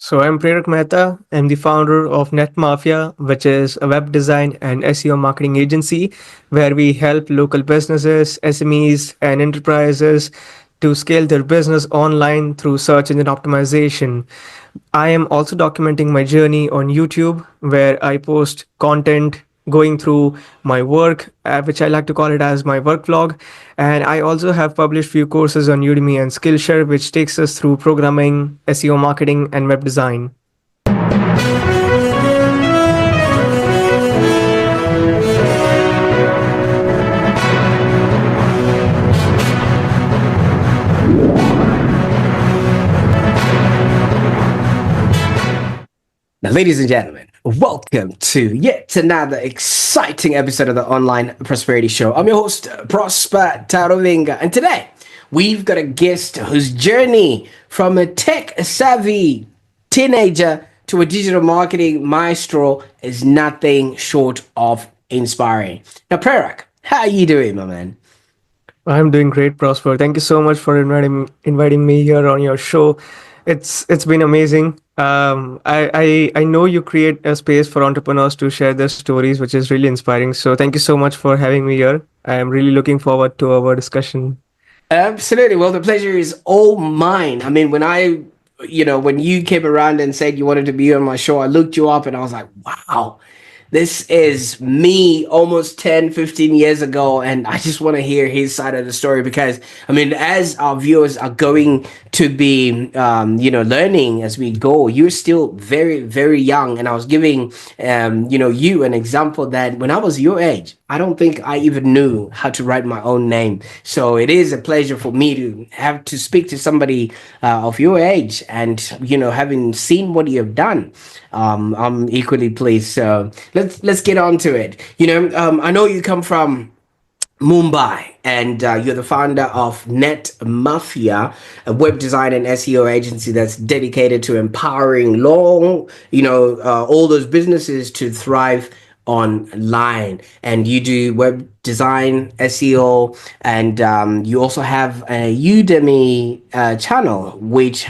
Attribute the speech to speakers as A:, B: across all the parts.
A: So I'm Prerak Mehta. I'm the founder of NetMafia, which is a web design and SEO marketing agency where we help local businesses, SMEs, and enterprises to scale their business online through search engine optimization. I am also documenting my journey on YouTube where I post content going through my work, which I like to call it as my work vlog. And I also have published few courses on Udemy and Skillshare, which takes us through programming, SEO marketing, and web design.
B: Now, ladies and gentlemen, welcome to yet another exciting episode of the Online Prosperity Show. I'm your host, Prosper Taruvinga, and today we've got a guest whose journey from a tech-savvy teenager to a digital marketing maestro is nothing short of inspiring. Now, Prerak, how are you doing, my man?
A: I'm doing great, Prosper. Thank you so much for inviting me here on your show. It's been amazing. I know you create a space for entrepreneurs to share their stories, which is really inspiring. So thank you so much for having me here. I am really looking forward to our discussion.
B: Absolutely. Well, the pleasure is all mine. I mean, when you came around and said you wanted to be on my show, I looked you up and I was like, wow, this is me almost 10, 15 years ago. And I just want to hear his side of the story because, I mean, as our viewers are going to be, learning as we go, you're still very, very young. And I was giving, you an example that when I was your age, I don't think I even knew how to write my own name. So it is a pleasure for me to have to speak to somebody of your age and, having seen what you have done. I'm equally pleased. So let's get on to it. I know you come from Mumbai, and you're the founder of NetMafia, a web design and SEO agency that's dedicated to empowering all those businesses to thrive online. And you do web design, SEO, and you also have a Udemy channel, which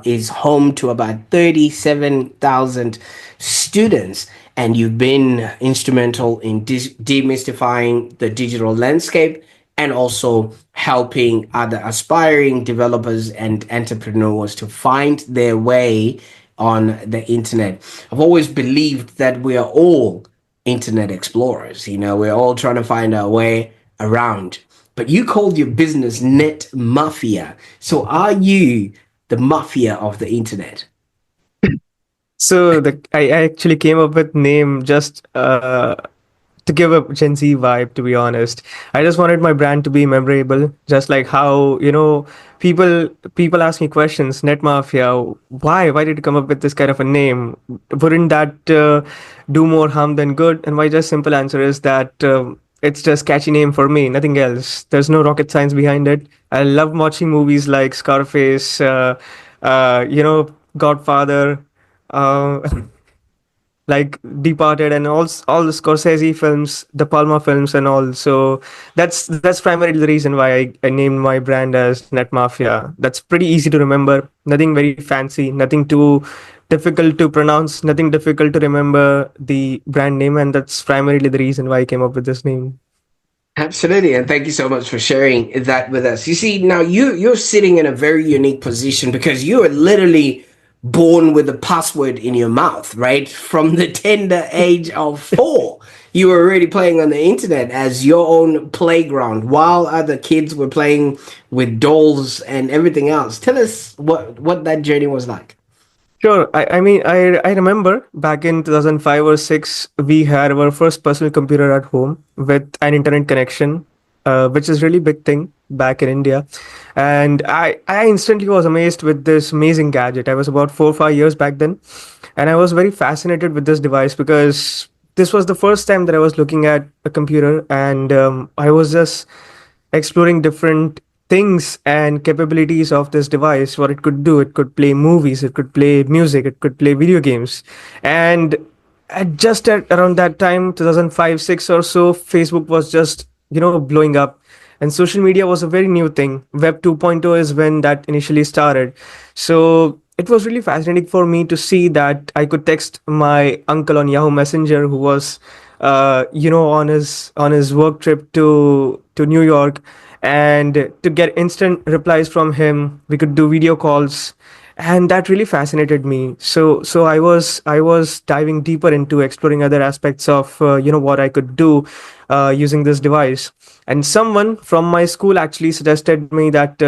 B: is home to about 37,000 students. And you've been instrumental in demystifying the digital landscape and also helping other aspiring developers and entrepreneurs to find their way on the internet. I've always believed that we are all internet explorers. We're all trying to find our way around. But you called your business NetMafia. So are you the mafia of the internet?
A: So I actually came up with name just to give a Gen Z vibe, to be honest. I just wanted my brand to be memorable, just like how, people ask me questions, Net Mafia, why did you come up with this kind of a name? Wouldn't that do more harm than good? And my just simple answer is that it's just catchy name for me, nothing else. There's no rocket science behind it. I love watching movies like Scarface, Godfather, uh, like Departed, and all the Scorsese films, the Palma films, and all. So that's primarily the reason why I named my brand as Net Mafia. That's pretty easy to remember. Nothing very fancy. Nothing too difficult to pronounce. Nothing difficult to remember the brand name, and that's primarily the reason why I came up with this name.
B: Absolutely, and thank you so much for sharing that with us. You see, now you're sitting in a very unique position because you are literally born with a password in your mouth, right? From the tender age of 4, you were already playing on the internet as your own playground while other kids were playing with dolls and everything else. Tell us what that journey was like.
A: Sure. I remember back in 2005 or 6, we had our first personal computer at home with an internet connection, which is really big thing back in India. And I instantly was amazed with this amazing gadget. I was about 4 or 5 years back then. And I was very fascinated with this device because this was the first time that I was looking at a computer, and I was just exploring different things and capabilities of this device, what it could do. It could play movies, it could play music, it could play video games. And at around that time, 2005 6 or so, Facebook was just blowing up, and social media was a very new thing. Web 2.0 is when that initially started. So it was really fascinating for me to see that I could text my uncle on Yahoo Messenger, who was, on his work trip to New York, and to get instant replies from him. We could do video calls, and that really fascinated me. So I was diving deeper into exploring other aspects of what I could do using this device. And someone from my school actually suggested me that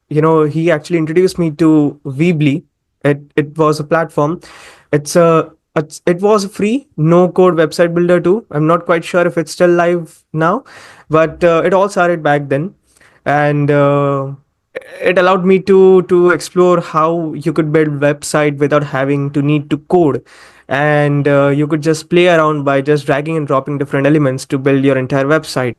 A: he actually introduced me to Weebly. It was a platform. It was a free no code website builder too. I'm not quite sure if it's still live now, but it all started back then. And it allowed me to explore how you could build website without having to need to code. And you could just play around by just dragging and dropping different elements to build your entire website.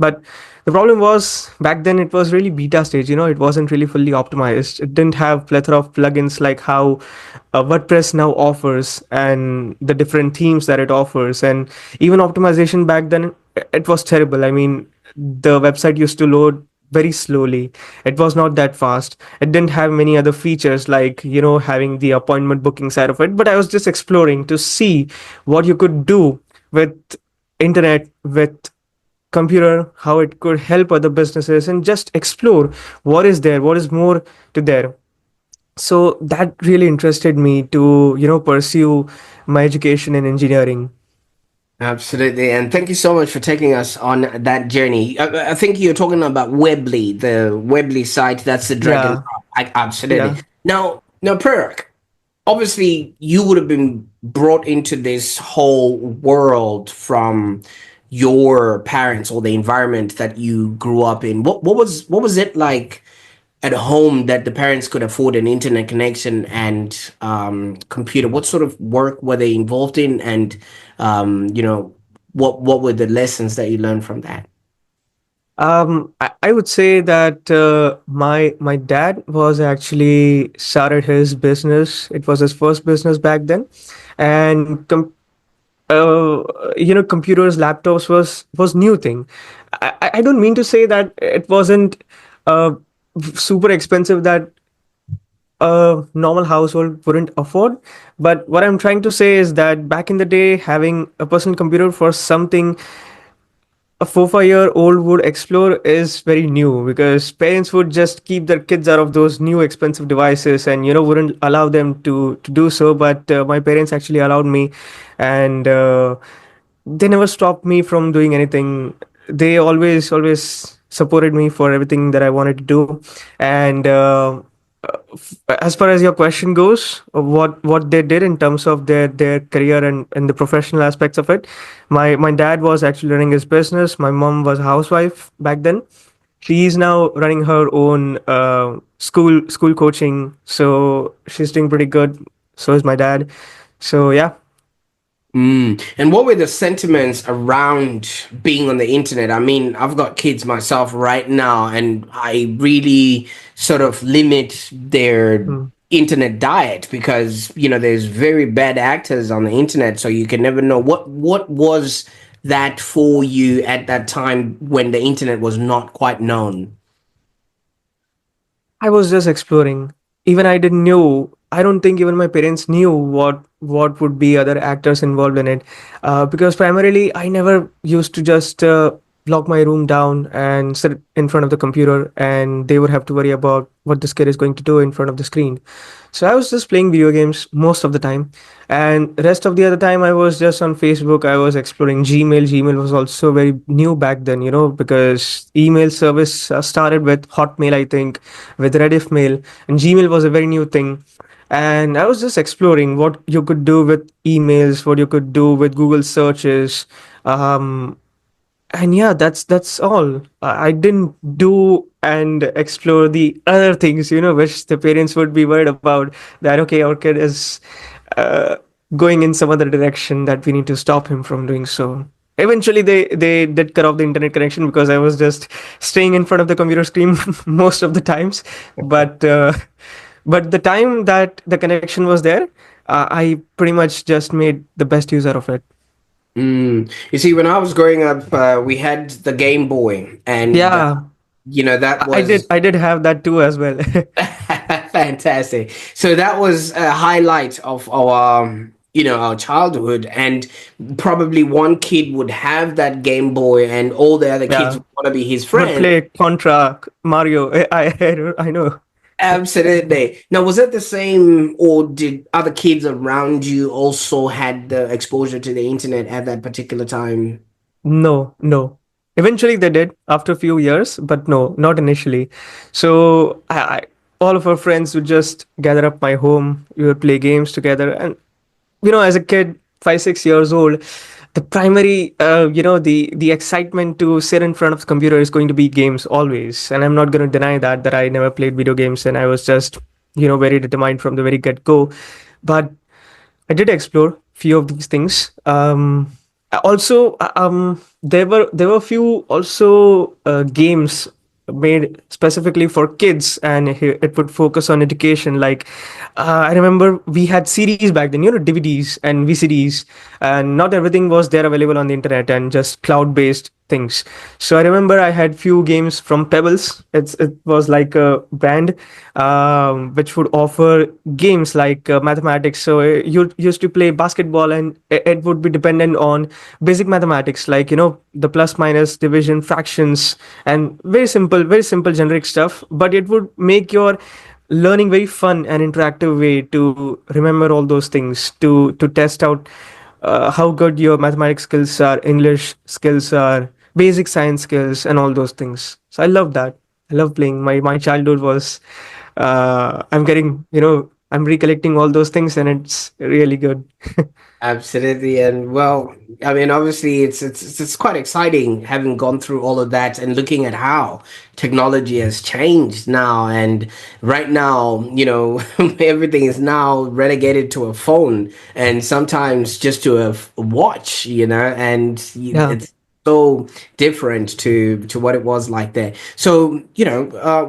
A: But the problem was back then it was really beta stage. It wasn't really fully optimized. It didn't have plethora of plugins like how WordPress now offers, and the different themes that it offers. And even optimization back then, it was terrible. I mean, the website used to load very slowly. It was not that fast. It didn't have many other features like having the appointment booking side of it. But I was just exploring to see what you could do with internet, with computer, how it could help other businesses, and just explore what is there, what is more to there. So that really interested me to pursue my education in engineering.
B: Absolutely, and thank you so much for taking us on that journey. I think you're talking about Weebly, the Weebly site. That's the Dragon.
A: Yeah,
B: Absolutely.
A: yeah.
B: Now, Prerak, obviously you would have been brought into this whole world from your parents or the environment that you grew up in. What was it like at home that the parents could afford an internet connection and computer? What sort of work were they involved in, and what were the lessons that you learned from that?
A: I would say that my dad was actually started his business. It was his first business back then, and uh, computers, laptops was new thing. I don't mean to say that it wasn't uh, super expensive that a normal household wouldn't afford. But what I'm trying to say is that back in the day, having a personal computer for something a 4 5 year old would explore is very new, because parents would just keep their kids out of those new expensive devices and wouldn't allow them to do so. But my parents actually allowed me, and they never stopped me from doing anything. They always supported me for everything that I wanted to do. And as far as your question goes, what they did in terms of their career and the professional aspects of it, my dad was actually running his business. My mom was a housewife back then. She's now running her own school coaching, so she's doing pretty good. So is my dad. So yeah.
B: And what were the sentiments around being on the internet? I mean, I've got kids myself right now, and I really sort of limit their
A: Hmm.
B: internet diet because there's very bad actors on the internet, so you can never know what was that for you at that time when the internet was not quite known.
A: I was just exploring. Even I didn't know. I don't think even my parents knew what would be other actors involved in it, because primarily I never used to just lock my room down and sit in front of the computer, and they would have to worry about what this kid is going to do in front of the screen. So I was just playing video games most of the time, and rest of the other time I was just on Facebook. I was exploring Gmail. Gmail was also very new back then, because email service started with Hotmail, I think, with Rediff Mail, and Gmail was a very new thing. And I was just exploring what you could do with emails, what you could do with Google searches. And yeah, that's all. I didn't do and explore the other things, which the parents would be worried about, that okay, our kid is uh, going in some other direction, that we need to stop him from doing so. Eventually they did cut off the internet connection because I was just staying in front of the computer screen most of the times. But but the time that the connection was there, I pretty much just made the best use out of it.
B: You see, when I was growing up, we had the Game Boy, and
A: Yeah,
B: that
A: I did
B: was
A: I did have that too as well.
B: Fantastic. So that was a highlight of our, our childhood, and probably one kid would have that Game Boy, and all the other kids
A: Yeah,
B: would want to be his
A: would
B: friend.
A: play Contra, Mario. I know.
B: Absolutely. Now, was it the same, or did other kids around you also had the exposure to the internet at that particular time?
A: No, no. Eventually they did after a few years, but no, not initially. So all of our friends would just gather up my home. We would play games together, and as a kid, 5, 6 years old, the primary, the excitement to sit in front of the computer is going to be games always. And I'm not going to deny that I never played video games, and I was just very determined from the very get go. But I did explore few of these things. Also, there were a few also games made specifically for kids, and it would focus on education. Like I remember we had CDs back then, DVDs and VCDs, and not everything was there available on the internet and just cloud based things. So I remember I had few games from Pebbles. It was like a brand which would offer games like mathematics. So you used to play basketball, and it would be dependent on basic mathematics, like the plus minus division fractions, and very simple generic stuff. But it would make your learning very fun and interactive way to remember all those things, to test out how good your mathematics skills are, English skills are, basic science skills, and all those things. So I love that. I love playing. My childhood was. I'm recollecting all those things, and it's really good.
B: Absolutely, and well, I mean, obviously, it's quite exciting having gone through all of that and looking at how technology has changed now. And right now, everything is now relegated to a phone, and sometimes just to a watch, and
A: Yeah.
B: it's so different to what it was like there. So,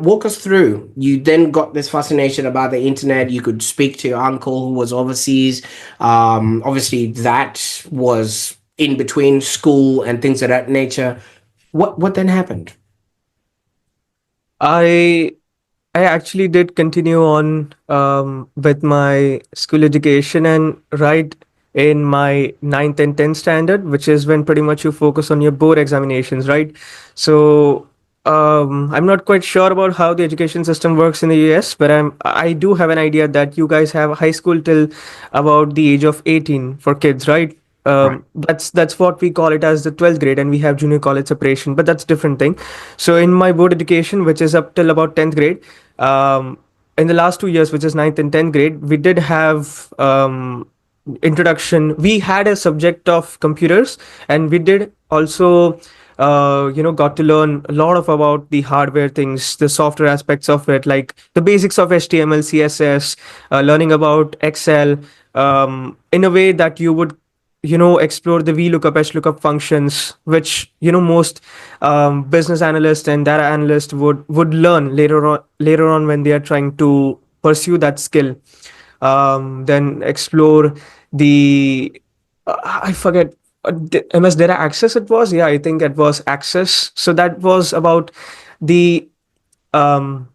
B: walk us through. You then got this fascination about the internet. You could speak to your uncle who was overseas. Obviously, that was in between school and things of that nature. What then happened?
A: I I actually did continue on with my school education, and right in my ninth and 10th standard, which is when pretty much you focus on your board examinations, right? So I'm not quite sure about how the education system works in the US, but I do have an idea that you guys have high school till about the age of 18 for kids, right?
B: Right.
A: That's what we call it as the 12th grade, and we have junior college separation, but that's different thing. So in my board education, which is up till about 10th grade, um, in the last 2 years, which is ninth and 10th grade, we did have introduction. We had a subject of computers, and we did also got to learn a lot of about the hardware things, the software aspects of it, like the basics of HTML, CSS, learning about Excel, in a way that you would explore the VLOOKUP, HLOOKUP functions, which most business analysts and data analysts would learn later on when they are trying to pursue that skill. Then explore the I forget, MS Data Access. It was, yeah, I think it was Access. So that was about the um,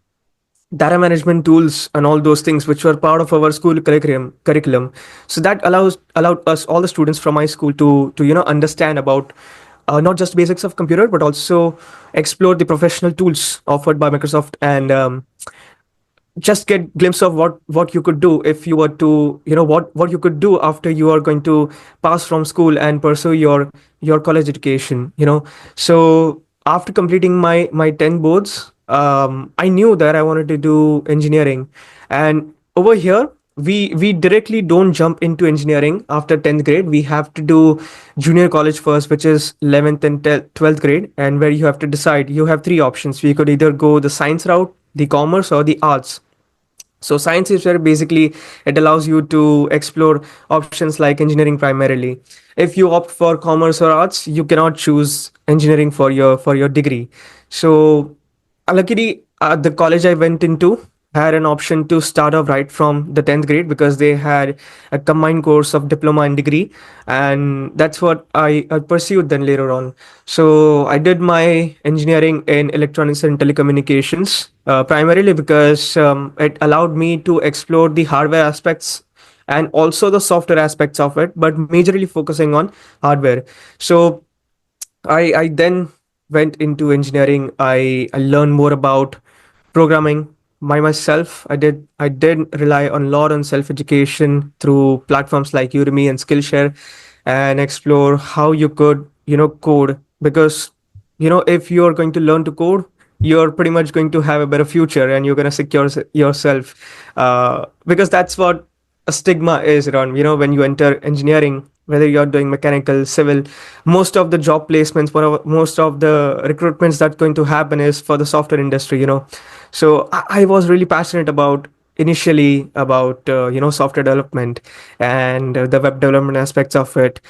A: data management tools and all those things which were part of our school curriculum. So that allowed us, all the students from my school, to understand about not just basics of computer, but also explore the professional tools offered by Microsoft, and just get glimpse of what you could do if you were to, what you could do after you are going to pass from school and pursue your college education. So after completing my 10 boards, I knew that I wanted to do engineering. And over here, we directly don't jump into engineering after 10th grade. We have to do junior college first, which is 11th and 12th grade, and where you have to decide. You have three options. We could either go the science route, the commerce, or the arts. So science is where basically it allows you to explore options like engineering primarily. If you opt for commerce or arts, you cannot choose engineering for your degree. So luckily, the college I went into, had an option to start off right from the 10th grade because they had a combined course of diploma and degree, and that's what I pursued then later on. So I did my engineering in electronics and telecommunications, primarily because it allowed me to explore the hardware aspects and also the software aspects of it, but majorly focusing on hardware. So I then went into engineering. I learned more about programming by myself. I did rely on a lot on self education through platforms like Udemy and Skillshare, and explore how you could code, because if you're going to learn to code, you're pretty much going to have a better future and you're going to secure yourself, because that's what a stigma is around when you enter engineering, whether you're doing mechanical, civil. Most of the job placements, most of the recruitments that's going to happen is for the software industry. So I was really passionate about initially about software development and the web development aspects of it.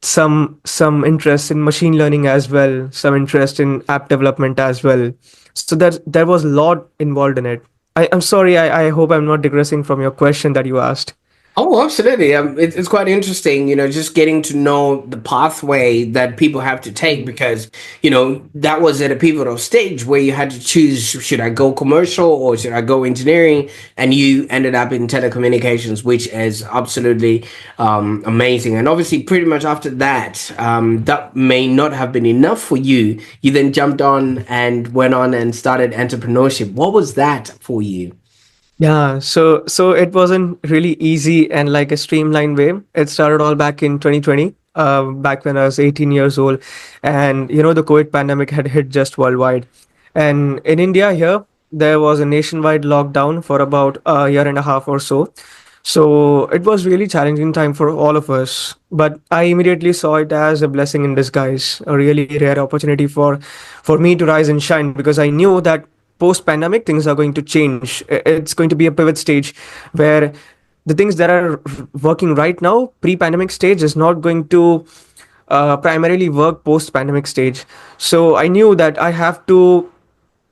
A: Some interest in machine learning as well, some interest in app development as well. So there was a lot involved in it. I'm sorry, I hope I'm not digressing from your question that you asked.
B: Oh, absolutely. It's quite interesting, just getting to know the pathway that people have to take because, that was at a pivotal stage where you had to choose, should I go commercial or should I go engineering? And you ended up in telecommunications, which is absolutely amazing. And obviously, pretty much after that, that may not have been enough for you. You then jumped on and went on and started entrepreneurship. What was that for you?
A: Yeah, so it wasn't really easy and like a streamlined way. It started all back in 2020, back when I was 18 years old, and the COVID pandemic had hit just worldwide. And in India here, there was a nationwide lockdown for about a year and a half or so. So it was really challenging time for all of us. But I immediately saw it as a blessing in disguise, a really rare opportunity for me to rise and shine, because I knew that post pandemic things are going to change. It's going to be a pivot stage where the things that are working right now pre pandemic stage is not going to primarily work post pandemic stage. So I knew that I have to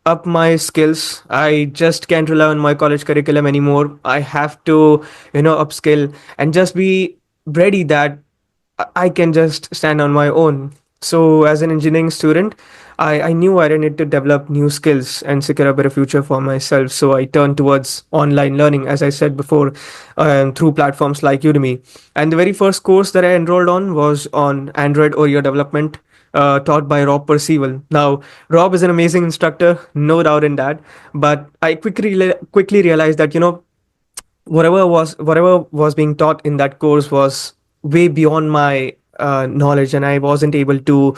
A: up my skills. I just can't rely on my college curriculum anymore. I have to upskill and just be ready that I can just stand on my own. So, as an engineering student, I knew I needed to develop new skills and secure a better future for myself. So, I turned towards online learning, as I said before, through platforms like Udemy. And the very first course that I enrolled on was on Android Oreo development. Taught by Rob Percival. Now, Rob is an amazing instructor, no doubt in that. But I quickly realized that whatever was being taught in that course was way beyond my knowledge, and I wasn't able to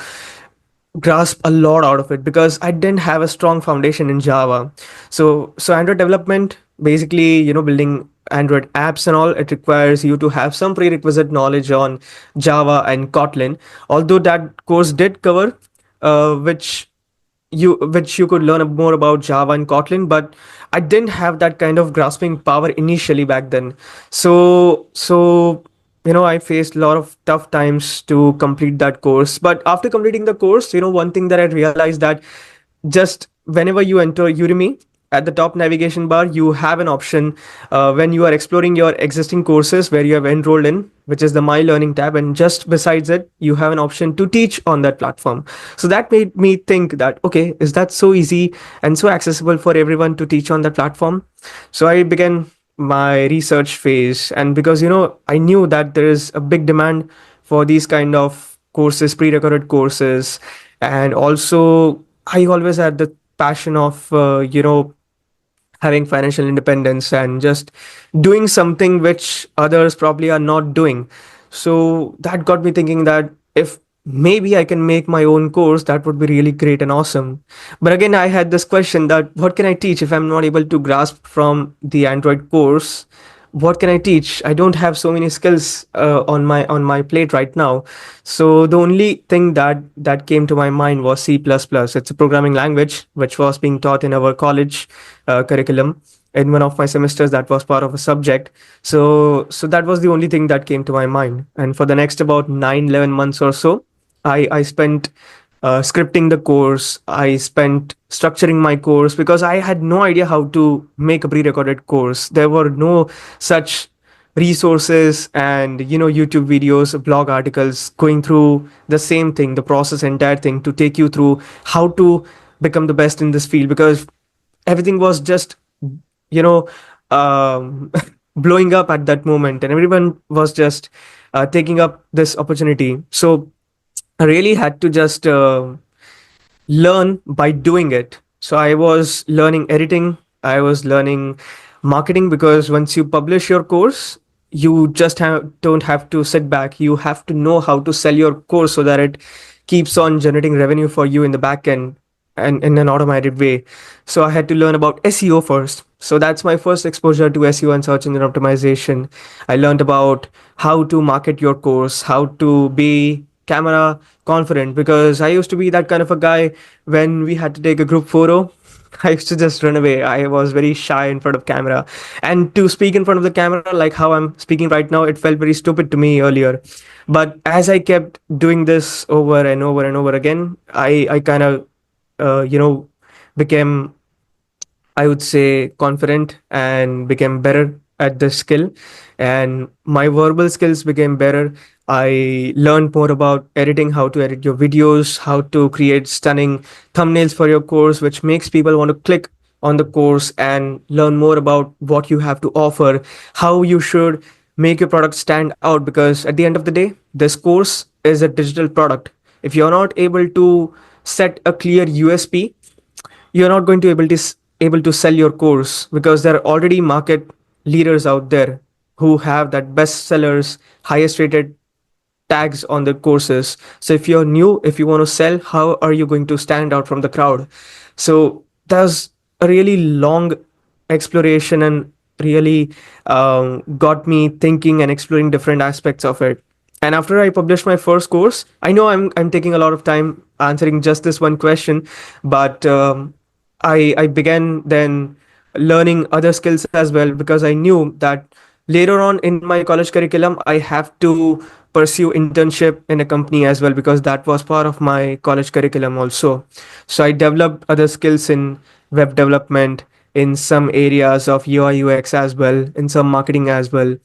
A: grasp a lot out of it because I didn't have a strong foundation in Java. So Android development, basically, building Android apps and all, it requires you to have some prerequisite knowledge on Java and Kotlin. Although that course did cover which you could learn more about Java and Kotlin, but I didn't have that kind of grasping power initially back then. So I faced a lot of tough times to complete that course. But after completing the course, one thing that I realized that just whenever you enter Udemy, at the top navigation bar, you have an option when you are exploring your existing courses where you have enrolled in, which is the My Learning tab. And just besides it, you have an option to teach on that platform. So that made me think that, okay, is that so easy and so accessible for everyone to teach on that platform? So I began my research phase. And because, I knew that there is a big demand for these kind of courses, pre-recorded courses. And also, I always had the passion of, having financial independence and just doing something which others probably are not doing. So that got me thinking that if maybe I can make my own course, that would be really great and awesome. But again, I had this question that what can I teach if I'm not able to grasp from the Android course? What can I teach? I don't have so many skills on my plate right now. So the only thing that came to my mind was C++. It's a programming language which was being taught in our college curriculum. In one of my semesters, that was part of a subject. So that was the only thing that came to my mind. And for the next about 9, 11 months or so, I spent scripting the course. I spent structuring my course because I had no idea how to make a pre-recorded course. There were no such resources and YouTube videos, blog articles going through the same thing, the process, entire thing to take you through how to become the best in this field, because everything was just you know um, blowing up at that moment, and everyone was just taking up this opportunity. So I really had to just learn by doing it. So I was learning editing, I was learning marketing, because once you publish your course, you just don't have to sit back. You have to know how to sell your course so that it keeps on generating revenue for you in the back end and in an automated way. So I had to learn about SEO first. So that's my first exposure to SEO and search engine optimization. I learned about how to market your course, how to be camera confident, because I used to be that kind of a guy. When we had to take a group photo, I used to just run away. I was very shy in front of camera. And to speak in front of the camera, like how I'm speaking right now, it felt very stupid to me earlier. But as I kept doing this over and over and over again, I kind of, became, I would say, confident and became better at the skill. And my verbal skills became better. I learned more about editing, how to edit your videos, how to create stunning thumbnails for your course, which makes people want to click on the course and learn more about what you have to offer, how you should make your product stand out. Because at the end of the day, this course is a digital product. If you're not able to set a clear USP, you're not going to able to sell your course, because there are already market leaders out there who have that best sellers, highest rated tags on their courses. So if you're new, if you want to sell, how are you going to stand out from the crowd? So there's a really long exploration, and really got me thinking and exploring different aspects of it. And after I published my first course, I know I'm taking a lot of time answering just this one question, but I began then learning other skills as well, because I knew that later on in my college curriculum I have to pursue internship in a company as well, because that was part of my college curriculum also. So I developed other skills in web development, in some areas of UI UX as well, in some marketing as well.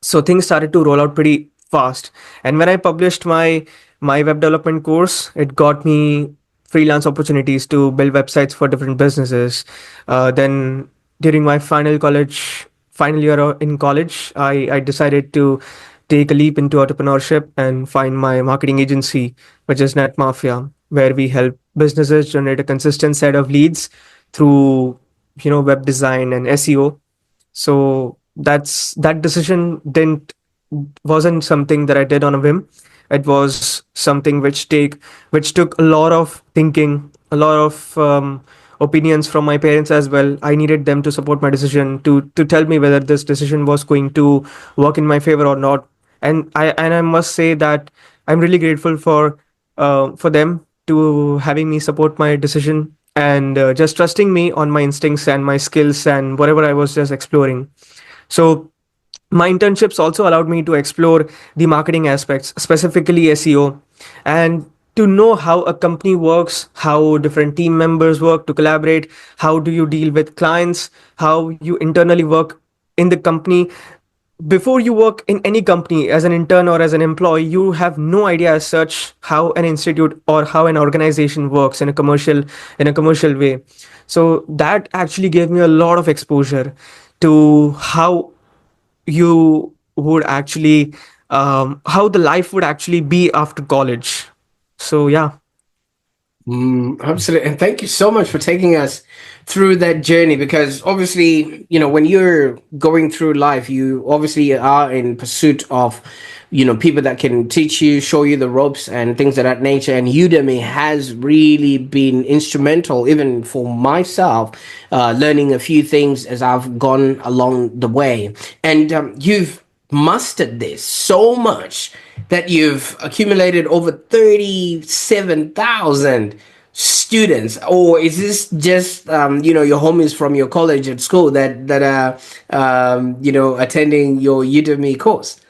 A: So things started to roll out pretty fast. And when I published my web development course, it got me freelance opportunities to build websites for different businesses. Then during my final year in college, I decided to take a leap into entrepreneurship and find my marketing agency, which is NetMafia, where we help businesses generate a consistent set of leads through web design and SEO. So that decision didn't wasn't something that I did on a whim. It was something which took a lot of thinking, a lot of opinions from my parents as well. I needed them to support my decision, to tell me whether this decision was going to work in my favor or not. And I must say that I'm really grateful for them to having me support my decision, and just trusting me on my instincts and my skills and whatever I was just exploring. So my internships also allowed me to explore the marketing aspects, specifically SEO, and to know how a company works, how different team members work to collaborate, how do you deal with clients, how you internally work in the company. Before you work in any company as an intern or as an employee, you have no idea as such how an institute or how an organization works in a commercial way. So that actually gave me a lot of exposure to how you would actually how the life would actually be after college. So yeah.
B: Absolutely. And thank you so much for taking us through that journey, because obviously, when you're going through life, you obviously are in pursuit of, people that can teach you, show you the ropes and things of that nature. And Udemy has really been instrumental, even for myself, learning a few things as I've gone along the way. And you've mastered this so much that you've accumulated over 37,000 students. Or is this just your homies from your college and school that are attending your Udemy course?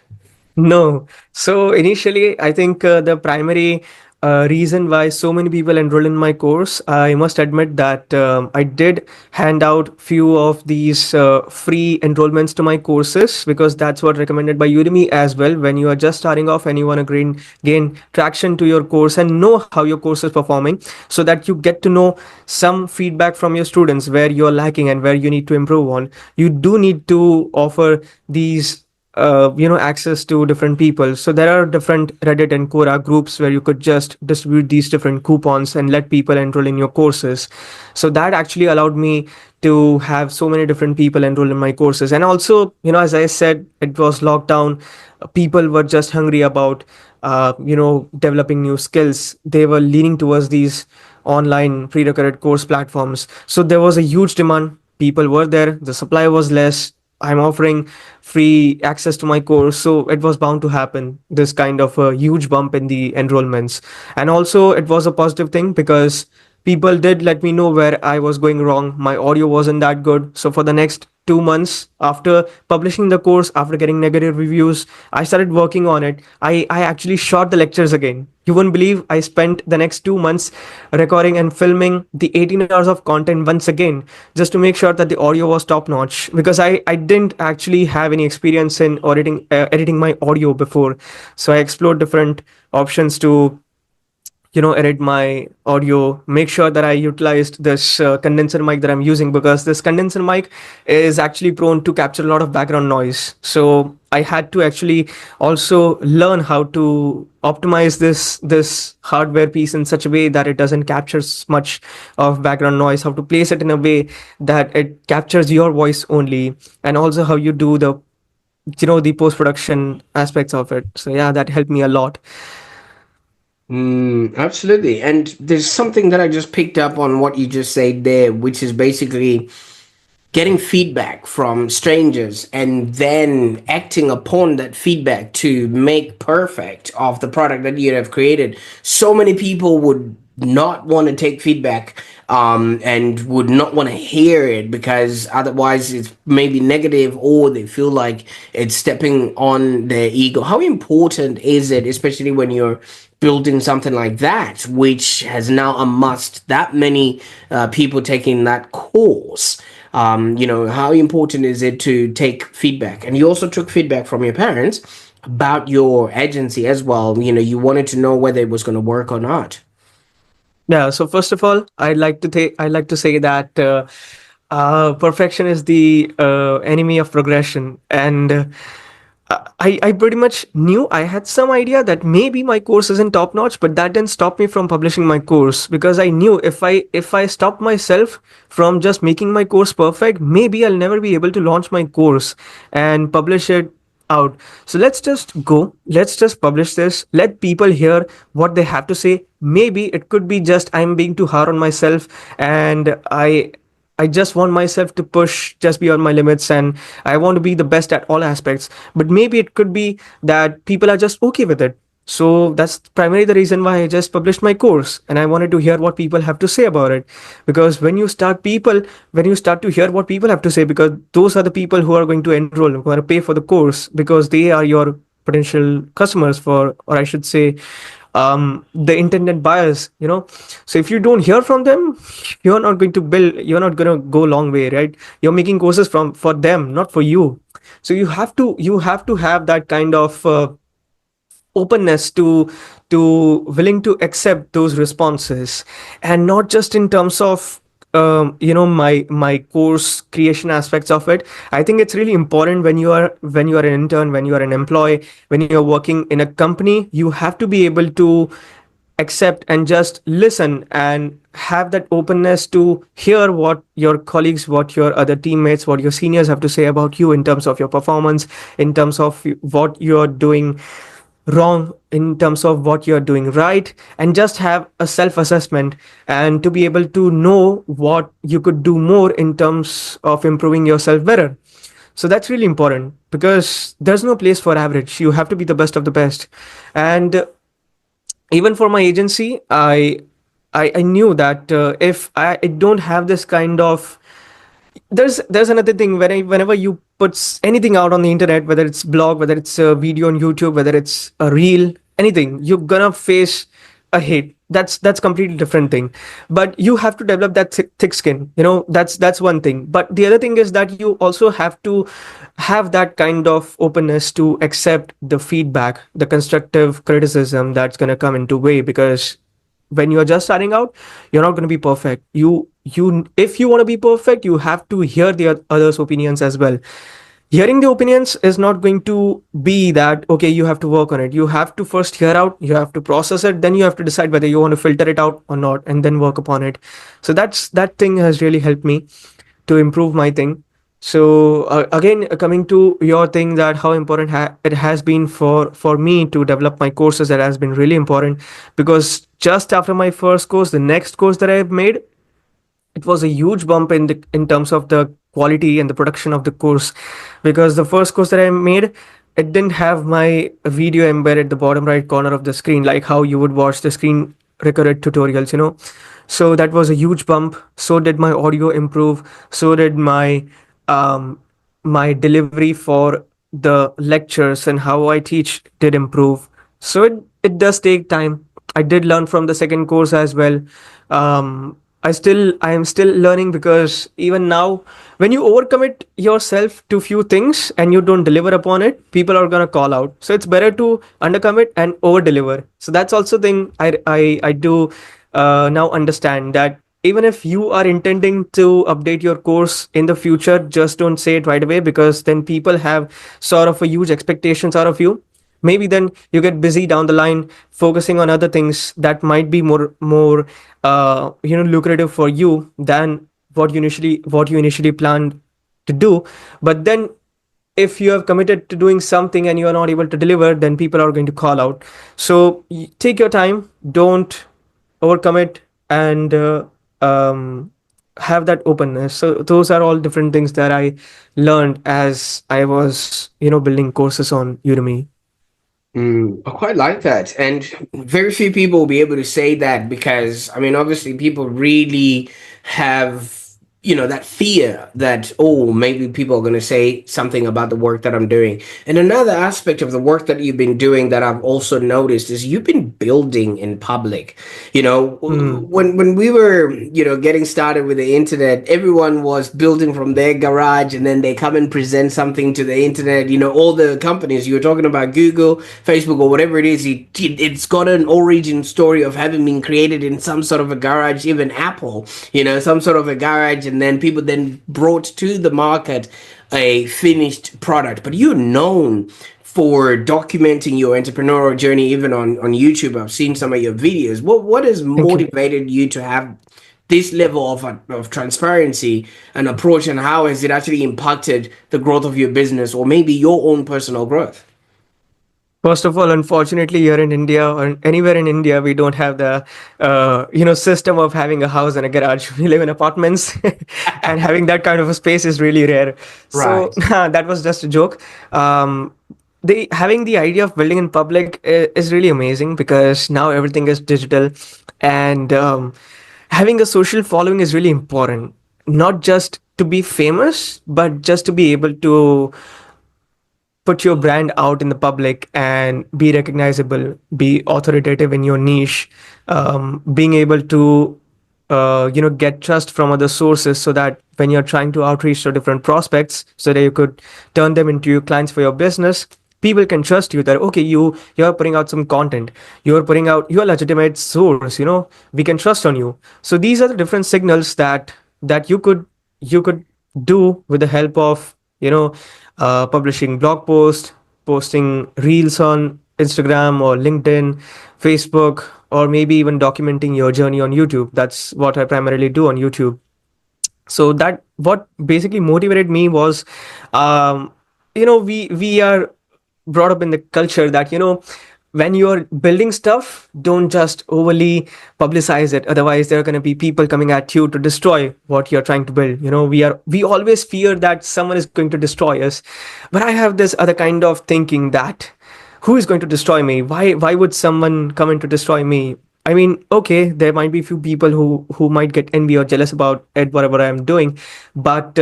A: No. So initially, I think the primary reason why so many people enroll in my course, I must admit that I did hand out few of these free enrollments to my courses, because that's what recommended by Udemy as well. When you are just starting off and you want to gain traction to your course and know how your course is performing, so that you get to know some feedback from your students where you're lacking and where you need to improve on, you do need to offer these access to different people. So there are different Reddit and Quora groups where you could just distribute these different coupons and let people enroll in your courses. So that actually allowed me to have so many different people enroll in my courses. And also, as I said, it was lockdown. People were just hungry about developing new skills. They were leaning towards these online prerecorded course platforms. So there was a huge demand. People were there, the supply was less. I'm offering free access to my course, so it was bound to happen. This kind of a huge bump in the enrollments, and also it was a positive thing because people did let me know where I was going wrong. My audio wasn't that good, so for the next 2 months after publishing the course, after getting negative reviews, I started working on it. I actually shot the lectures again. You wouldn't believe I spent the next 2 months recording and filming the 18 hours of content once again, just to make sure that the audio was top notch, because I didn't actually have any experience in editing my audio before. So I explored different options to edit my audio, make sure that I utilized this condenser mic that I'm using, because this condenser mic is actually prone to capture a lot of background noise. So I had to actually also learn how to optimize this hardware piece in such a way that it doesn't capture much of background noise, how to place it in a way that it captures your voice only, and also how you do the post production aspects of it. So yeah, that helped me a lot.
B: Absolutely. And there's something that I just picked up on what you just said there, which is basically getting feedback from strangers and then acting upon that feedback to make perfect of the product that you have created. So many people would not want to take feedback, and would not want to hear it because otherwise it's maybe negative, or they feel like it's stepping on their ego. How important is it, especially when you're building something like that, which has now amassed that many people taking that course? How important is it to take feedback? And you also took feedback from your parents about your agency as well. You wanted to know whether it was going to work or not.
A: Yeah, so first of all, I'd like to say that perfection is the enemy of progression, and I pretty much knew, I had some idea that maybe my course isn't top notch, but that didn't stop me from publishing my course, because I knew if I stop myself from just making my course perfect, maybe I'll never be able to launch my course and publish it out. So let's just publish this, let people hear what they have to say. Maybe it could be just I'm being too hard on myself, and I just want myself to push just beyond my limits, and I want to be the best at all aspects. But maybe it could be that people are just okay with it. So that's primarily the reason why I just published my course, and I wanted to hear what people have to say about it. Because when you start to hear what people have to say, because those are the people who are going to enroll, who are going to pay for the course, because they are your potential customers for, or I should say, the intended buyers. So if you don't hear from them, you're not going to go a long way, right? You're making courses for them, not for you. So you have to have that kind of openness to willing to accept those responses, and not just in terms of my course creation aspects of it. I think it's really important when you are an intern, when you are an employee, when you're working in a company, you have to be able to accept and just listen and have that openness to hear what your colleagues, what your other teammates, what your seniors have to say about you in terms of your performance, in terms of what you're doing wrong, in terms of what you're doing right, and just have a self assessment, and to be able to know what you could do more in terms of improving yourself better. So that's really important, because there's no place for average. You have to be the best of the best. And even for my agency, I knew that if I don't have this kind of, there's another thing, whenever you put anything out on the internet, whether it's blog, whether it's a video on YouTube, whether it's a reel, anything, you're gonna face I hate. That's completely different thing. But you have to develop that thick skin. You know, that's one thing. But the other thing is that you also have to have that kind of openness to accept the feedback, the constructive criticism that's gonna come into way, because when you're just starting out, you're not going to be perfect. You if you want to be perfect, you have to hear the others opinions as well. Hearing the opinions is not going to be that okay, you have to work on it. You have to first hear out, you have to process it, then you have to decide whether you want to filter it out or not, and then work upon it. So that thing has really helped me to improve my thing. So again, coming to your thing, that how important it has been for me to develop my courses, that has been really important, because just after my first course, the next course that I've made, it was a huge bump in terms of the quality and the production of the course, because the first course that I made, it didn't have my video embedded at the bottom right corner of the screen, like how you would watch the screen recorded tutorials, you know. So that was a huge bump. So did my audio improve, so did um my delivery for the lectures and how I teach did improve. So it does take time. I did learn from the second course as well. I am still learning, because even now, when you overcommit yourself to few things and you don't deliver upon it, people are gonna call out. So it's better to undercommit and over deliver. So that's also thing I do now understand, that even if you are intending to update your course in the future, just don't say it right away, because then people have sort of a huge expectations out of you. Maybe then you get busy down the line focusing on other things that might be more lucrative for you than what you initially planned to do. But then if you have committed to doing something and you are not able to deliver, then people are going to call out. So take your time, don't overcommit, and um, have that openness. So those are all different things that I learned as I was building courses on Udemy.
B: I quite like that. And very few people will be able to say that because, I mean, obviously, people really have, that fear that, oh, maybe people are going to say something about the work that I'm doing. And another aspect of the work that you've been doing that I've also noticed is you've been building in public.
A: Hmm.
B: When we were, getting started with the internet, everyone was building from their garage and then they come and present something to the internet. All the companies you were talking about, Google, Facebook, or whatever it is, it's got an origin story of having been created in some sort of a garage. Even Apple, some sort of a garage, and then people then brought to the market a finished product. But you're known for documenting your entrepreneurial journey, even on YouTube. I've seen some of your videos. What has
A: Thank you.
B: motivated you to have this level of transparency and approach, and how has it actually impacted the growth of your business or maybe your own personal growth?
A: First of all, unfortunately, here in India or anywhere in India, we don't have the system of having a house and a garage. We live in apartments, and having that kind of a space is really rare. So
B: Right.
A: that was just a joke. The having the idea of building in public is really amazing, because now everything is digital, and having a social following is really important. Not just to be famous, but just to be able to put your brand out in the public and be recognizable, be authoritative in your niche, being able to get trust from other sources, so that when you're trying to outreach to different prospects, so that you could turn them into your clients for your business, people can trust you that okay, you're putting out some content, you're a legitimate source, we can trust on you. So these are the different signals that you could do with the help of publishing blog posts, posting reels on Instagram or LinkedIn, Facebook, or maybe even documenting your journey on YouTube. That's what I primarily do on YouTube. So that what basically motivated me was, we are brought up in the culture that when you're building stuff, don't just overly publicize it, otherwise there are going to be people coming at you to destroy what you're trying to build. We always fear that someone is going to destroy us, but I have this other kind of thinking that who is going to destroy me? Why would someone come in to destroy me? I mean, okay, there might be few people who might get envy or jealous about it, whatever I'm doing, but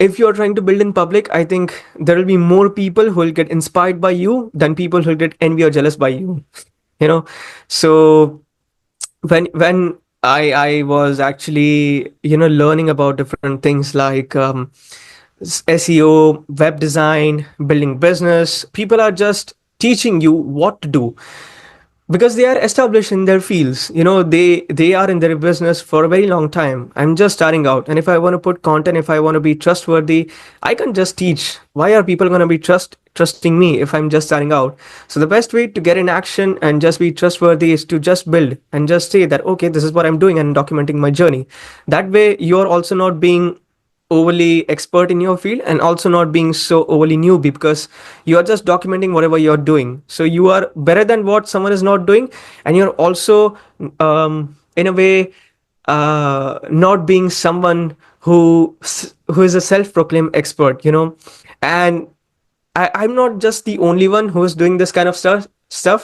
A: if you're trying to build in public, I think there will be more people who will get inspired by you than people who will get envy or jealous by you. you know. So when I was actually, learning about different things like SEO, web design, building business, people are just teaching you what to do because they are established in their fields. They are in their business for a very long time. I'm just starting out, and if I want to put content, if I want to be trustworthy, I can just teach. Why are people going to be trusting me if I'm just starting out? So the best way to get in action and just be trustworthy is to just build and just say that, okay, this is what I'm doing, and documenting my journey. That way you're also not being overly expert in your field and also not being so overly newbie, because you are just documenting whatever you're doing, so you are better than what someone is not doing. And you're also, in a way, not being someone who is a self-proclaimed expert, and I'm not just the only one who's doing this kind of stuff.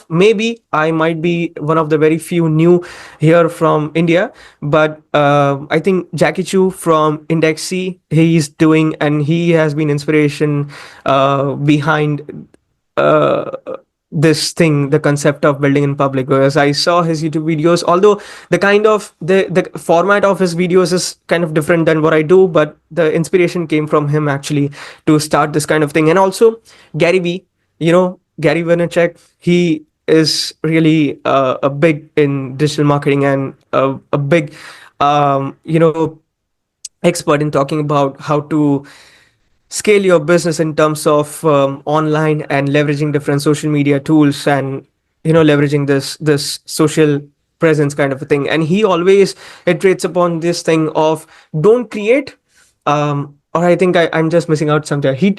A: Maybe I might be one of the very few new here from India, but I think Jackie Chu from Index C, he's doing, and he has been inspiration behind uh, this thing, the concept of building in public. Because I saw his YouTube videos, although the format of his videos is kind of different than what I do, but the inspiration came from him actually to start this kind of thing. And also Gary V, Gary Vaynerchuk, he is really a big in digital marketing, and a big expert in talking about how to scale your business in terms of online and leveraging different social media tools, and leveraging this social presence kind of a thing. And he always iterates upon this thing of don't create, or I think I'm just missing out somewhere. He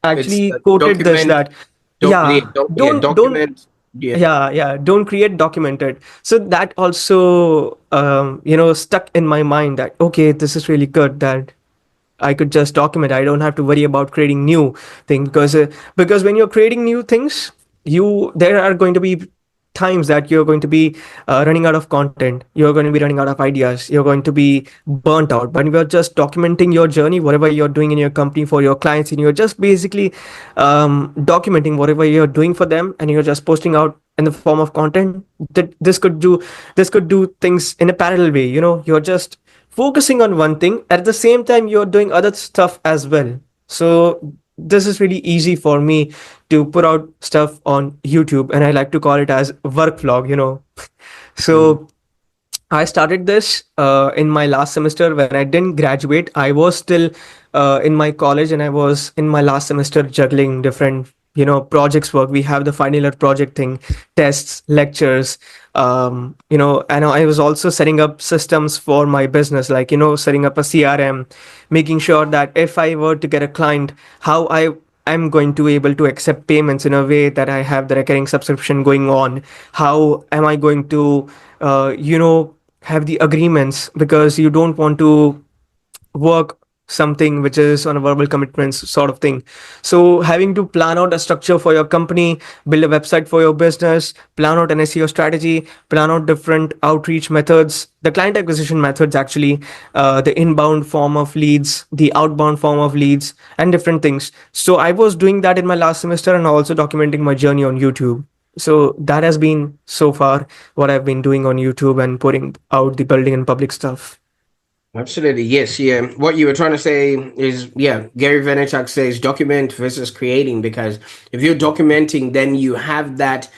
B: It's
A: actually quoted this,
B: document,
A: that yeah,
B: yeah,
A: don't
B: document, yeah.
A: yeah, don't create, document it. So that also stuck in my mind, that okay, this is really good, that I could just document. I don't have to worry about creating new things, because when you're creating new things, there are going to be times that you're going to be running out of content. You're going to be running out of ideas. You're going to be burnt out. But you're just documenting your journey, whatever you're doing in your company for your clients, and you're just basically documenting whatever you're doing for them, and you're just posting out in the form of content. That this could do things in a parallel way. You're just focusing on one thing at the same time you're doing other stuff as well. So this is really easy for me to put out stuff on YouTube, and I like to call it as work vlog.
B: Mm.
A: So I started this in my last semester when I didn't graduate. I was still in my college, and I was in my last semester juggling different, projects work. We have the final year project thing, tests, lectures, and I was also setting up systems for my business, like, setting up a CRM, making sure that if I were to get a client, how I'm going to able to accept payments in a way that I have the recurring subscription going on. How am I going to, have the agreements, because you don't want to work something which is on a verbal commitments sort of thing. So having to plan out a structure for your company, build a website for your business, plan out an SEO strategy, plan out different outreach methods, the client acquisition methods actually, the inbound form of leads, the outbound form of leads, and different things. So I was doing that in my last semester, and also documenting my journey on YouTube. So that has been so far what I've been doing on YouTube, and putting out the building and public stuff.
B: Absolutely, yes, yeah. What you were trying to say is, yeah, Gary Vaynerchuk says document versus creating, because if you're documenting, then you have that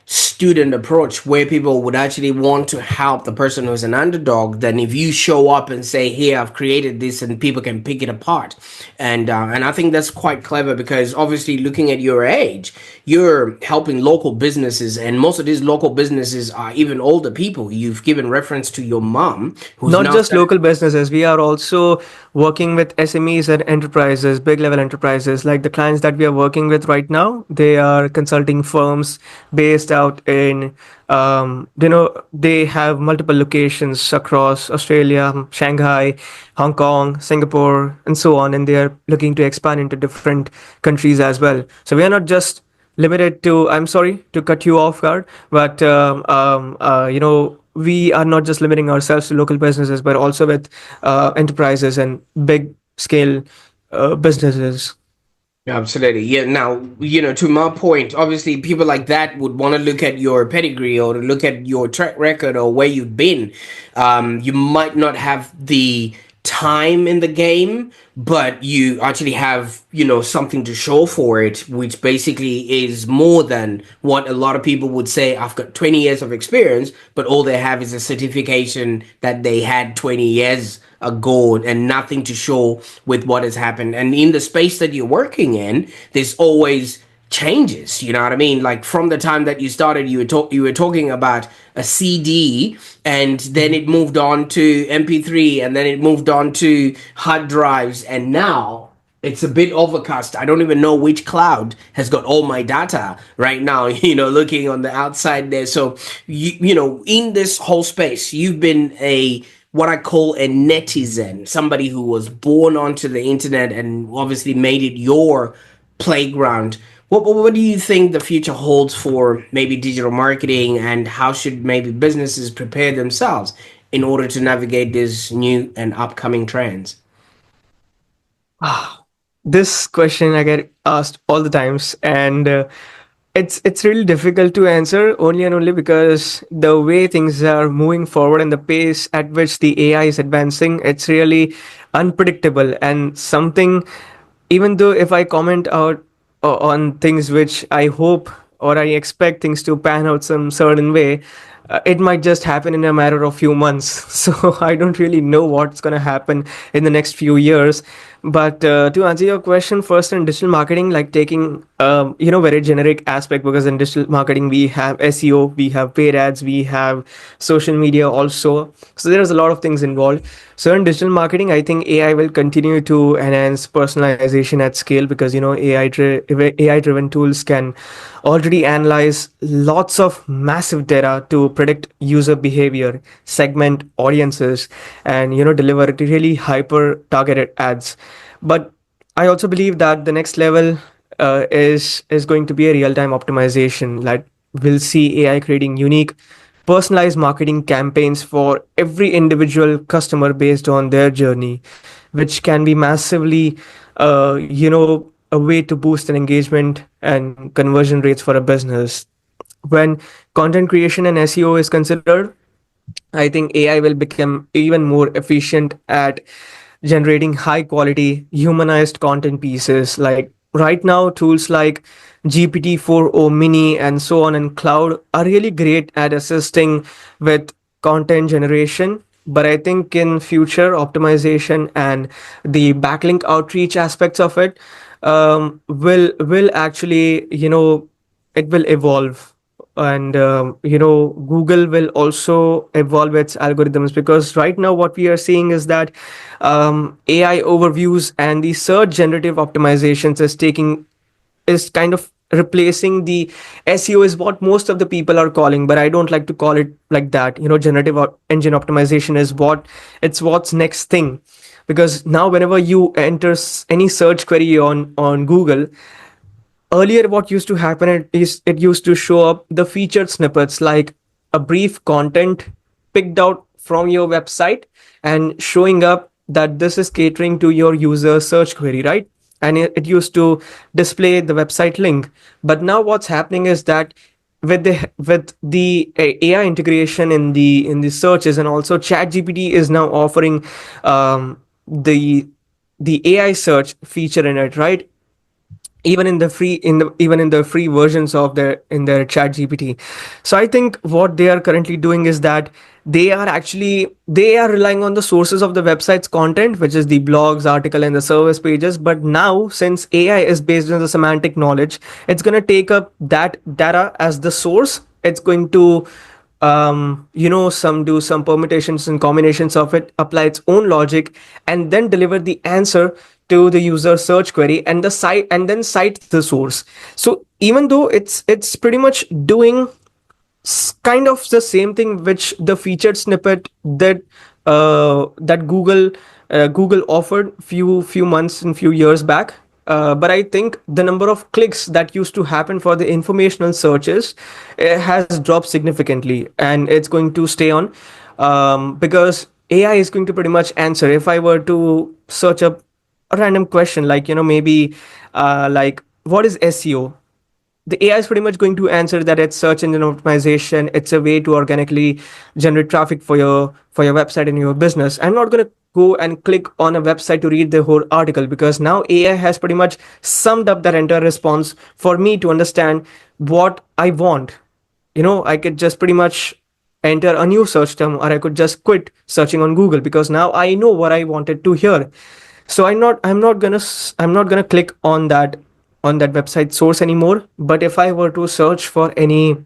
B: student approach where people would actually want to help the person who's an underdog. Then if you show up and say, here, I've created this, and people can pick it apart. And I think that's quite clever, because obviously, looking at your age, you're helping local businesses, and most of these local businesses are even older people. You've given reference to your mom, who's
A: Not
B: now
A: just
B: started.
A: local businesses, we are also working with SMEs and enterprises, big level enterprises. Like the clients that we are working with right now, they are consulting firms based out in, they have multiple locations across Australia, Shanghai, Hong Kong, Singapore, and so on. And they are looking to expand into different countries as well. So we are not just limited to, I'm sorry to cut you off guard, but we are not just limiting ourselves to local businesses, but also with enterprises and big scale businesses.
B: Absolutely. Yeah. Now, to my point, obviously, people like that would want to look at your pedigree or to look at your track record or where you've been. You might not have the time in the game, but you actually have, something to show for it, which basically is more than what a lot of people would say. I've got 20 years of experience, but all they have is a certification that they had 20 years ago and nothing to show with what has happened. And in the space that you're working in, there's always changes. You know what I mean? Like from the time that you started, you were talking about a CD, and then it moved on to MP3, and then it moved on to hard drives, and now it's a bit overcast. I don't even know which cloud has got all my data right now, looking on the outside there. So, in this whole space, you've been a what I call a netizen, somebody who was born onto the internet and obviously made it your playground. What do you think the future holds for maybe digital marketing, and how should maybe businesses prepare themselves in order to navigate these new and upcoming trends?
A: Ah, this question I get asked all the times, and it's really difficult to answer only and only because the way things are moving forward and the pace at which the AI is advancing, it's really unpredictable and something. Even though if I comment out on things which I hope or I expect things to pan out some certain way, it might just happen in a matter of few months. So I don't really know what's going to happen in the next few years. But to answer your question, first in digital marketing, like taking very generic aspect, because in digital marketing we have SEO, we have paid ads, we have social media also. So there's a lot of things involved. So in digital marketing, I think AI will continue to enhance personalization at scale, because AI driven tools can already analyze lots of massive data to predict user behavior, segment audiences, and deliver really hyper targeted ads. But I also believe that the next level is going to be a real time optimization. Like we'll see AI creating unique personalized marketing campaigns for every individual customer based on their journey, which can be massively, a way to boost an engagement and conversion rates for a business. When content creation and SEO is considered, I think AI will become even more efficient at generating high quality humanized content pieces. Like right now, tools like GPT-4o Mini and so on and cloud are really great at assisting with content generation. But I think in future optimization and the backlink outreach aspects of it will actually, it will evolve. And Google will also evolve its algorithms, because right now what we are seeing is that AI overviews and the search generative optimizations is kind of replacing the SEO, is what most of the people are calling, but I don't like to call it like that. Generative engine optimization is what's next thing. Because now whenever you enter any search query on Google, earlier what used to happen is it used to show up the featured snippets, like a brief content picked out from your website and showing up that this is catering to your user search query, right? And it used to display the website link. But now what's happening is that with the AI integration in the searches, and also ChatGPT is now offering the AI search feature in it, right? Even in the free versions of their chat gpt. So I think what they are currently doing is that they are relying on the sources of the website's content, which is the blogs, article, and the service pages. But now, since AI is based on the semantic knowledge, it's going to take up that data as the source. It's going to some permutations and combinations of it, apply its own logic, and then deliver the answer to the user search query, and the site, and then cite the source. So even though it's pretty much doing kind of the same thing which the featured snippet that Google offered few months and few years back. But I think the number of clicks that used to happen for the informational searches has dropped significantly, and it's going to stay on, because AI is going to pretty much answer. If I were to search up a random question like, maybe like, what is SEO? The AI is pretty much going to answer that it's search engine optimization. It's a way to organically generate traffic for your website and your business. I'm not going to go and click on a website to read the whole article, because now AI has pretty much summed up that entire response for me to understand what I want. I could just pretty much enter a new search term, or I could just quit searching on Google, because now I know what I wanted to hear. So I'm not gonna click on that website source anymore. But if I were to search for any,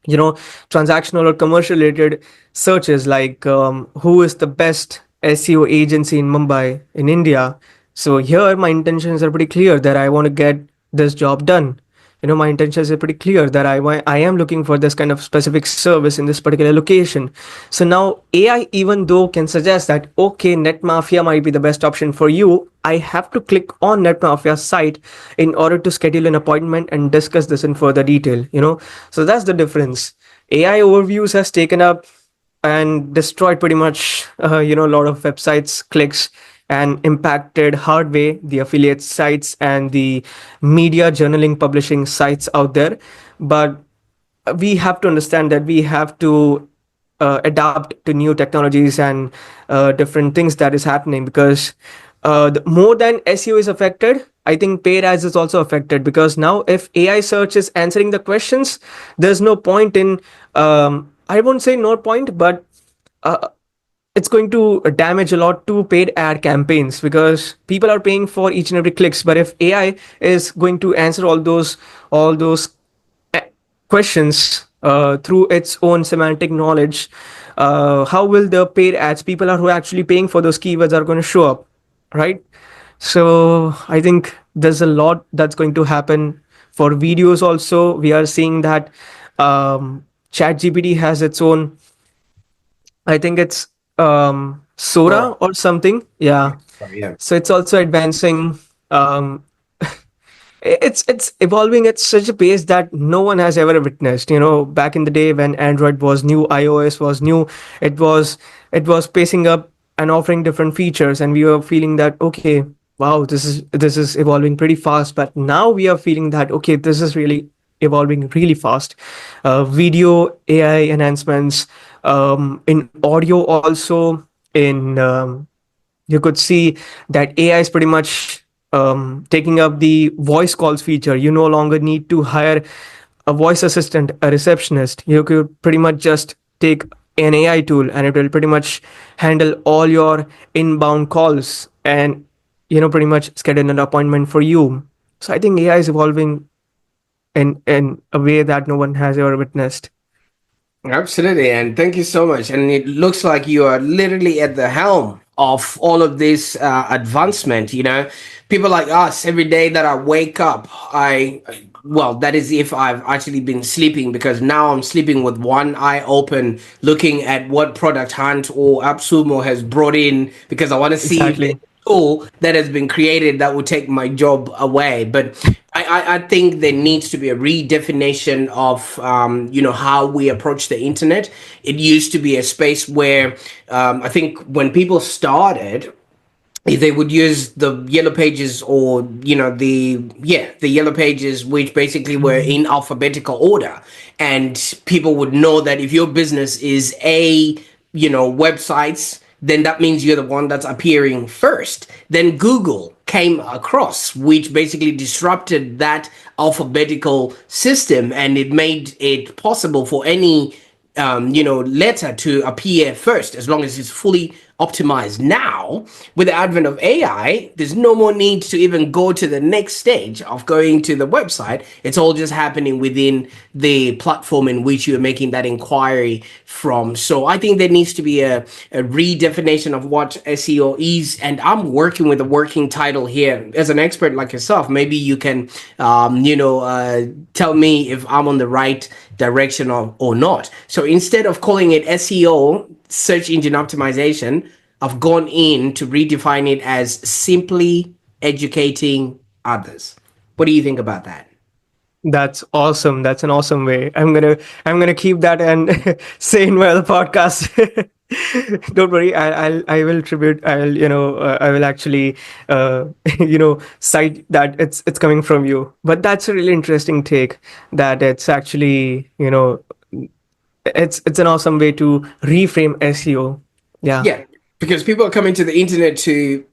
A: you know transactional or commercial related searches, like, who is the best SEO agency in Mumbai, in India. So here my intentions are pretty clear that I want to get this job done. My intentions are pretty clear that I am looking for this kind of specific service in this particular location. So now AI, even though, can suggest that, okay, NetMafia might be the best option for you, I have to click on NetMafia's site in order to schedule an appointment and discuss this in further detail. So that's the difference. AI overviews has taken up and destroyed pretty much, a lot of websites clicks, and impacted hard way the affiliate sites and the media journaling publishing sites out there. But we have to understand that we have to adapt to new technologies and different things that is happening, because more than SEO is affected, I think paid ads is also affected, because now if AI search is answering the questions, there's no point in, I won't say no point, but uh, it's going to damage a lot to paid ad campaigns, because people are paying for each and every clicks. But if AI is going to answer all those uh, questions through its own semantic knowledge, how will the paid ads, people are who are actually paying for those keywords, are going to show up, right? So I think there's a lot that's going to happen for videos also. We are seeing that ChatGPT has its own, I think it's Sora
B: Sure.
A: or something. Yeah.
B: Yeah.
A: So it's also advancing. Um, it's evolving at such a pace that no one has ever witnessed. Back in the day when Android was new, iOS was new, it was it was pacing up and offering different features, and we were feeling that, okay, wow, this is evolving pretty fast. But now we are feeling that, okay, this is really evolving really fast. Video AI enhancements, in audio also, in you could see that AI is pretty much taking up the voice calls feature. You no longer need to hire a voice assistant, a receptionist. You could pretty much just take an AI tool, and it will pretty much handle all your inbound calls, and pretty much schedule an appointment for you. So I think AI is evolving in a way that no one has ever witnessed.
B: Absolutely, and thank you so much. And it looks like you are literally at the helm of all of this advancement. People like us, every day that I wake up, well, that is if I've actually been sleeping, because now I'm sleeping with one eye open, looking at what Product Hunt or AppSumo has brought in, because I want to see if there's
A: Exactly.
B: a tool that has been created that will take my job away. But I think there needs to be a redefinition of how we approach the internet. It used to be a space where I think when people started, they would use the yellow pages, or the yellow pages, which basically were
A: Mhm.
B: in alphabetical order, and people would know that if your business is websites, then that means you're the one that's appearing first. Then Google came across, which basically disrupted that alphabetical system, and it made it possible for any letter to appear first, as long as it's fully optimized. Now, with the advent of AI, there's no more need to even go to the next stage of going to the website. It's all just happening within the platform in which you're making that inquiry from. So I think there needs to be a redefinition of what SEO is. And I'm working with a working title here as an expert like yourself. Maybe you can, tell me if I'm on the right direction or not. So instead of calling it SEO, search engine optimization, I've gone in to redefine it as simply educating others. What do you think about that?
A: That's awesome. That's an awesome way. I'm gonna keep that and say in my other podcast. Don't worry, I will tribute. I will actually, cite that it's coming from you. But that's a really interesting take. That it's actually, it's an awesome way to reframe SEO. Yeah.
B: Yeah, because people are coming to the internet to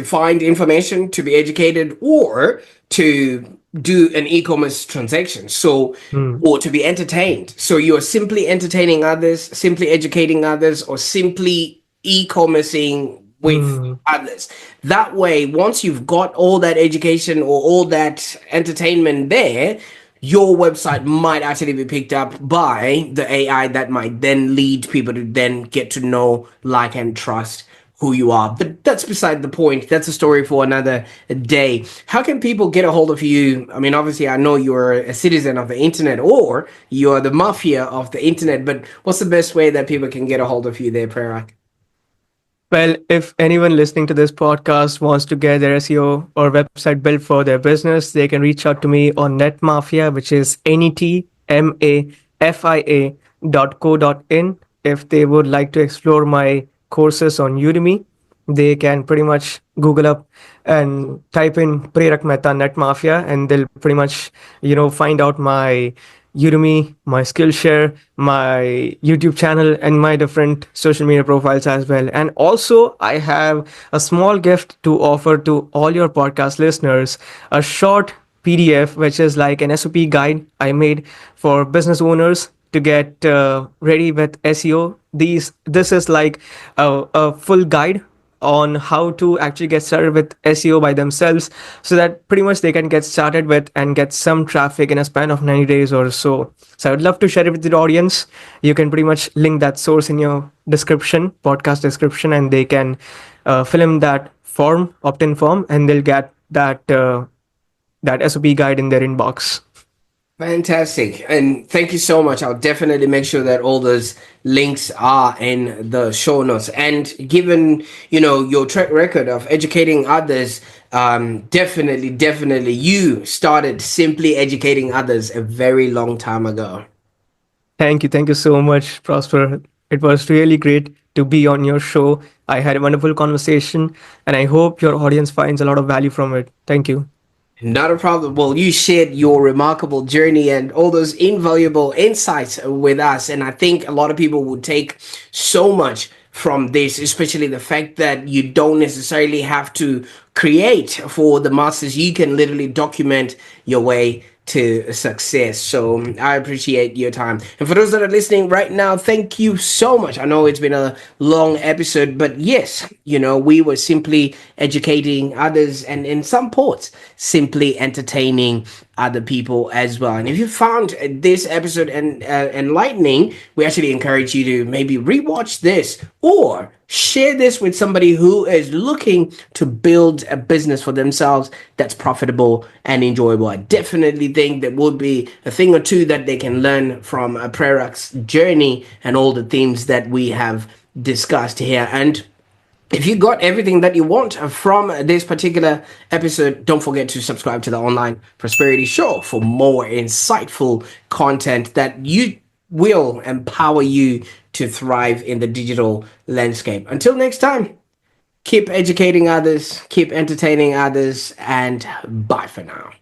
B: find information, to be educated, or to do an e-commerce transaction. So,
A: Hmm.
B: or to be entertained. So you're simply entertaining others, simply educating others, or simply e-commercing with
A: Hmm.
B: others. That way, once you've got all that education or all that entertainment there, your website might actually be picked up by the AI that might then lead people to then get to know, like, and trust who you are. But that's beside the point. That's a story for another day. How can people get a hold of you? I mean, obviously, I know you're a citizen of the internet or you're the mafia of the internet, but what's the best way that people can get a hold of you there, Prerak?
A: Well, if anyone listening to this podcast wants to get their SEO or website built for their business, they can reach out to me on NetMafia, which is NETMAFIA.co.in. If they would like to explore my courses on Udemy, they can pretty much Google up and type in Prerak Mehta NetMafia, and they'll pretty much, find out my Udemy, my Skillshare, my YouTube channel, and my different social media profiles as well. And also, I have a small gift to offer to all your podcast listeners, a short PDF, which is like an SOP guide I made for business owners to get ready with SEO. This is like a full guide on how to actually get started with SEO by themselves, so that pretty much they can get started with and get some traffic in a span of 90 days or so. So I would love to share it with the audience. You can pretty much link that source in your description, podcast description, and they can fill in that form, opt-in form, and they'll get that SOP guide in their inbox.
B: Fantastic. And thank you so much. I'll definitely make sure that all those links are in the show notes. And given, your track record of educating others, definitely you started simply educating others a very long time ago.
A: Thank you so much, Prosper. It was really great to be on your show. I had a wonderful conversation, and I hope your audience finds a lot of value from it. Thank you.
B: Not a problem. Well, you shared your remarkable journey and all those invaluable insights with us. And I think a lot of people would take so much from this, especially the fact that you don't necessarily have to create for the masses. You can literally document your way to success. So I appreciate your time. And for those that are listening right now, thank you so much. I know it's been a long episode, but yes, we were simply educating others and in some ports, simply entertaining other people as well. And if you found this episode enlightening, we actually encourage you to maybe rewatch this or share this with somebody who is looking to build a business for themselves that's profitable and enjoyable. I definitely think there would be a thing or two that they can learn from Prerak's journey and all the themes that we have discussed here. And if you got everything that you want from this particular episode, don't forget to subscribe to the Online Prosperity Show for more insightful content that you will empower you to thrive in the digital landscape. Until next time, keep educating others, keep entertaining others, and bye for now.